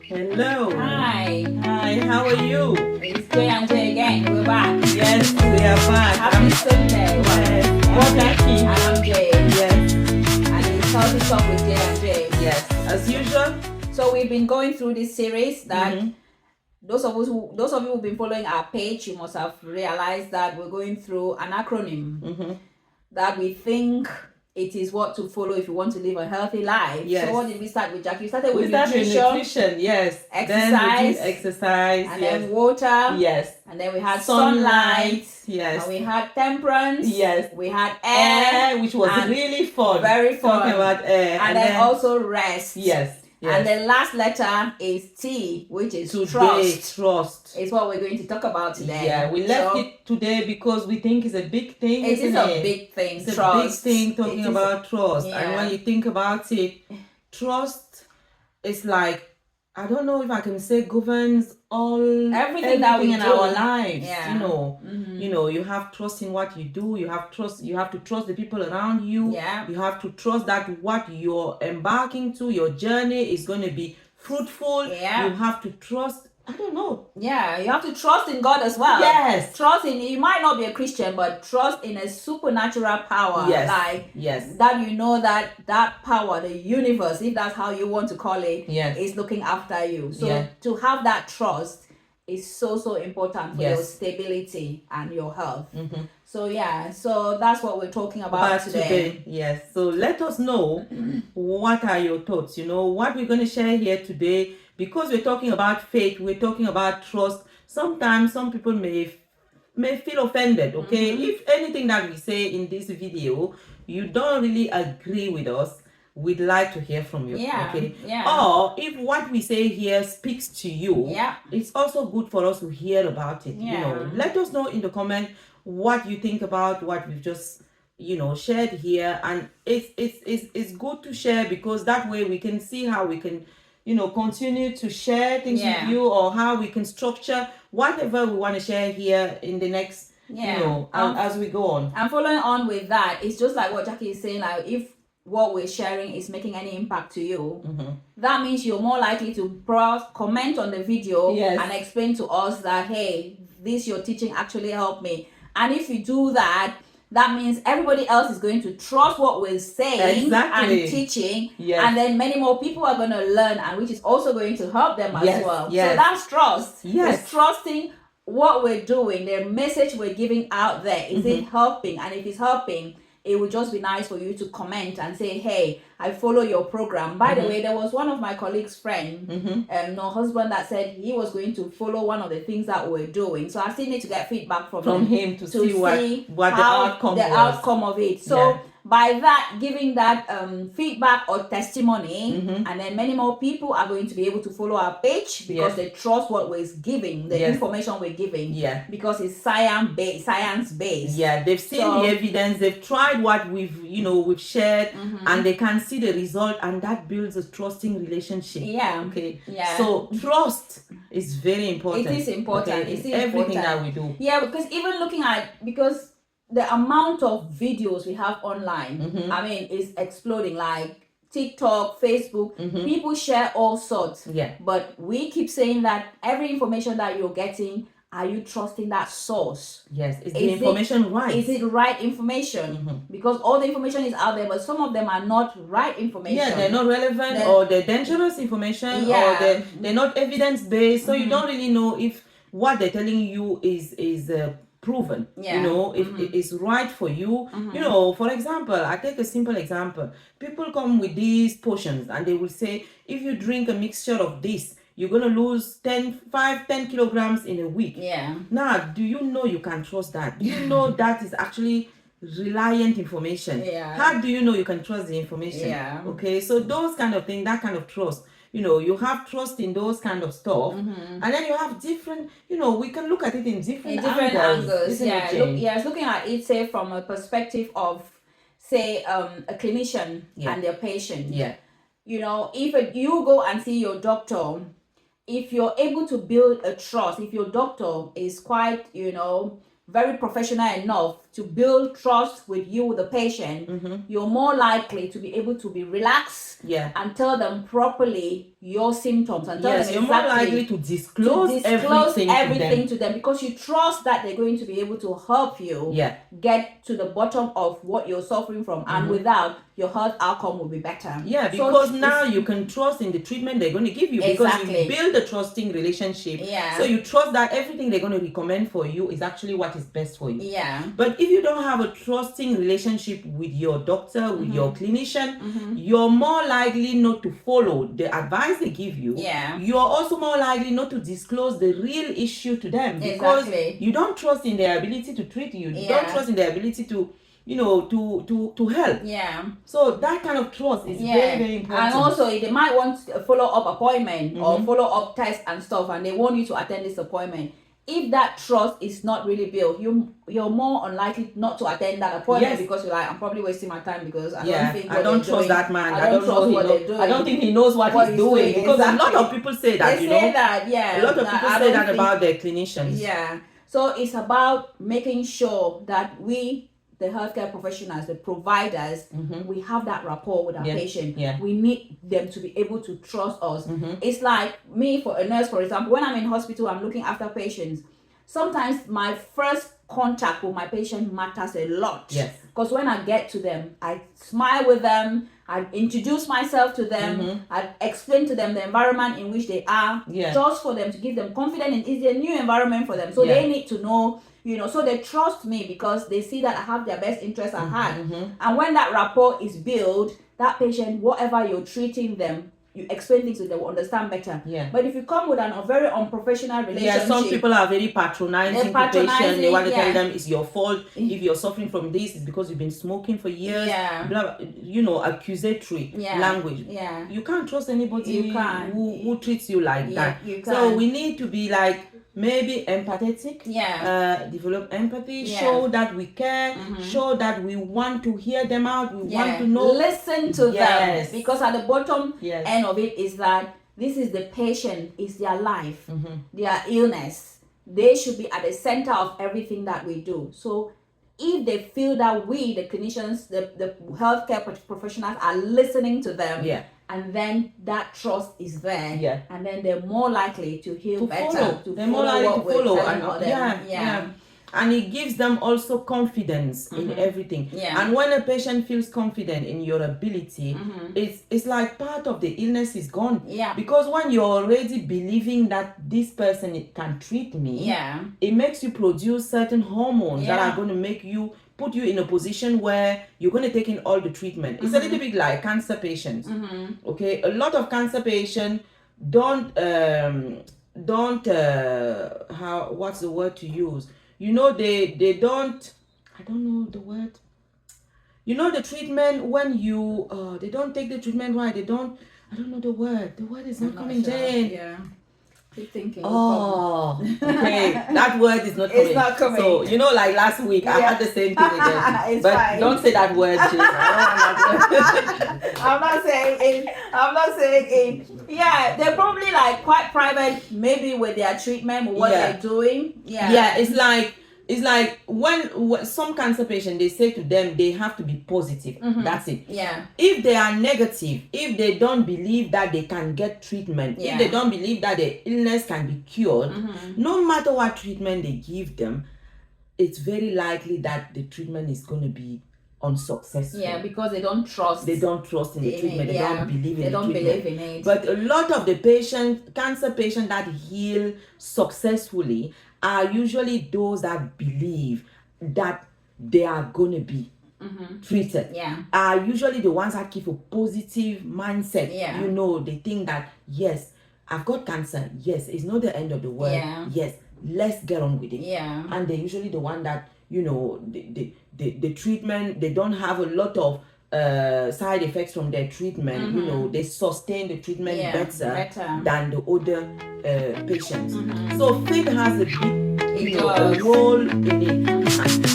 Hello. Hi. Hi, how are you? It's J and J again. We're back. Yes, we are back. Happy Sunday. Yes. I'm Jackie. And I'm Jay. Yes. And it's Healthy Talk with J and J. Yes, as usual. So we've been going through this series that those of you who've been following our page, you must have realized that we're going through an acronym that we think it is what to follow if you want to live a healthy life. Yes. So what did we start with, Jackie? We started with nutrition, yes. Exercise. Then we did exercise, and yes. then water. Yes. And then we had sunlight. Yes. And we had temperance. Yes. We had air, which was really fun. Very fun. Talking about air. And then also rest. Yes. Yes. And the last letter is T, which is trust. Trust. It's what we're going to talk about today. Yeah, we left it today because we think it's a big thing. It is a big thing. It's trust. a big thing talking about trust. Yeah. And when you think about it, trust is like, I don't know if I can say governs everything that we in do. our lives. Yeah. You know, you have trust in what you do. You have to trust the people around you. Yeah. You have to trust that what you're embarking to, your journey is going to be fruitful. Yeah. You have to trust. I don't know. Yeah, you have to trust in God as well. Yes. Trust in, you might not be a Christian, but trust in a supernatural power. Yes. Like, that you know that power, the universe, if that's how you want to call it, is looking after you. So to have that trust is so important for your stability and your health. So so that's what we're talking about today. Yes. So let us know what are your thoughts. You know, what we're going to share here today. Because we're talking about faith, we're talking about trust. Sometimes some people may feel offended, okay? If anything that we say in this video, you don't really agree with us, we'd like to hear from you, okay? Or if what we say here speaks to you, it's also good for us to hear about it. You know, let us know in the comment what you think about what we've just shared here. And it's good to share, because that way we can see how we can continue to share things with you, or how we can structure whatever we want to share here in the next, as we go on. And following on with that, it's just like what Jackie is saying, like if what we're sharing is making any impact to you, that means you're more likely to comment on the video and explain to us that, hey, this your teaching actually helped me. And if you do that, that means everybody else is going to trust what we're saying and teaching, and then many more people are going to learn, and which is also going to help them as well. So that's trust. It's trusting what we're doing, the message we're giving out there. Is it helping? And if it's helping, it would just be nice for you to comment and say, hey, I follow your program. By the way, there was one of my colleagues' friend, no husband, that said he was going to follow one of the things that we're doing. So I still need to get feedback from him to see what the outcome of it. So by that, giving that feedback or testimony, and then many more people are going to be able to follow our page, because they trust what we're giving, the information we're giving, because it's science-based. They've seen the evidence, they've tried what we've shared, and they can see the result, and that builds a trusting relationship. So trust is very important. It is important. It's everything that we do. Because even looking at, the amount of videos we have online, I mean, is exploding. Like TikTok, Facebook, people share all sorts. But we keep saying that every information that you're getting, are you trusting that source? Is the information right? Is it right information? Because all the information is out there, but some of them are not right information. They're not relevant, or they're dangerous information, or they're not evidence-based. So you don't really know if what they're telling you is proven, if it is right for you. For example, I take a simple example. People come with these potions, and they will say, if you drink a mixture of this, you're going to lose 10 kilograms in a week. Now, do you know you can trust that? Do you know that is actually reliant information? How do you know you can trust the information? Okay, so those kind of things, that kind of trust, you have trust in those kind of stuff, and then you have different, we can look at it in different angles. Looking at it, say, from a perspective of, say, a clinician and their patient. If you go and see your doctor, if you're able to build a trust, if your doctor is quite, very professional enough to build trust with you, the patient, you're more likely to be able to be relaxed and tell them properly your symptoms and tell them exactly, you're more likely to disclose everything to them because you trust that they're going to be able to help you get to the bottom of what you're suffering from, and without, your health outcome will be better. Yeah, because now you can trust in the treatment they're going to give you because you build a trusting relationship. Yeah. So you trust that everything they're going to recommend for you is actually what is best for you. Yeah. But if you don't have a trusting relationship with your doctor, with your clinician, you're more likely not to follow the advice they give you. Yeah. You're also more likely not to disclose the real issue to them because you don't trust in their ability to treat you. You don't trust in their ability to to help. Yeah. So that kind of trust is very, very important. And also, they might want a follow-up appointment or follow-up test and stuff, and they want you to attend this appointment. If that trust is not really built, you're more unlikely not to attend that appointment because you're like, I'm probably wasting my time because I don't trust that man. I don't know what they're doing. I don't think he knows what he's doing because a lot of people say that. They say that, a lot of people say that about their clinicians. Yeah. So it's about making sure that we, the healthcare professionals, the providers, we have that rapport with our patient. Yeah. We need them to be able to trust us. It's like me, for a nurse, for example, when I'm in hospital, I'm looking after patients. Sometimes my first contact with my patient matters a lot. Yes. Because when I get to them, I smile with them, I introduce myself to them, I explain to them the environment in which they are, just for them to give them confidence. It's a new environment for them. So they need to know, so they trust me because they see that I have their best interests at hand. And when that rapport is built, that patient, whatever you're treating them, you explain things so they will understand better. Yeah. But if you come with a very unprofessional relationship, some people are very patronizing to patients. They want to tell them it's your fault. If you're suffering from this, it's because you've been smoking for years. Blah, accusatory language. Yeah. You can't trust anybody who treats you like that. You can't. So we need to be like, maybe empathetic, develop empathy, show that we care, show that we want to hear them out, we want to know, listen to them, because at the bottom end of it is that this is the patient, is their life, their illness. They should be at the center of everything that we do. So if they feel that we, the clinicians, the healthcare professionals, are listening to them, and then that trust is there, and then they're more likely to heal better, they're more likely to follow, and it gives them also confidence in everything. And when a patient feels confident in your ability, it's like part of the illness is gone. Because when you're already believing that this person can treat me, it makes you produce certain hormones that are going to put you in a position where you're going to take in all the treatment. It's a little bit like cancer patients. Okay, a lot of cancer patients don't what's the word to use? They don't, I don't know the word. The treatment when you they don't take the treatment right. I don't know the word. The word is not coming, Jane. Yeah. Keep thinking. Oh, okay. That word is not coming. It's not coming. So, like last week, I had the same thing again. But fine. Don't say that word, Jane. I'm not saying it. Yeah, they're probably like quite private, maybe with their treatment, with what they're doing. Yeah, it's like when some cancer patients, they say to them they have to be positive. That's it. Yeah. If they are negative, if they don't believe that they can get treatment, if they don't believe that their illness can be cured, no matter what treatment they give them, it's very likely that the treatment is going to be unsuccessful. Yeah, because they don't trust. They don't trust in the treatment. They don't believe in it. They don't believe in it. But a lot of the cancer patients that heal successfully are usually those that believe that they are going to be treated. Are usually the ones that keep a positive mindset. They think that, yes, I've got cancer. Yes, it's not the end of the world. Yes, let's get on with it. And they're usually the one that, the treatment, they don't have a lot of side effects from their treatment. They sustain the treatment better than the other patients. So faith has a big role in it.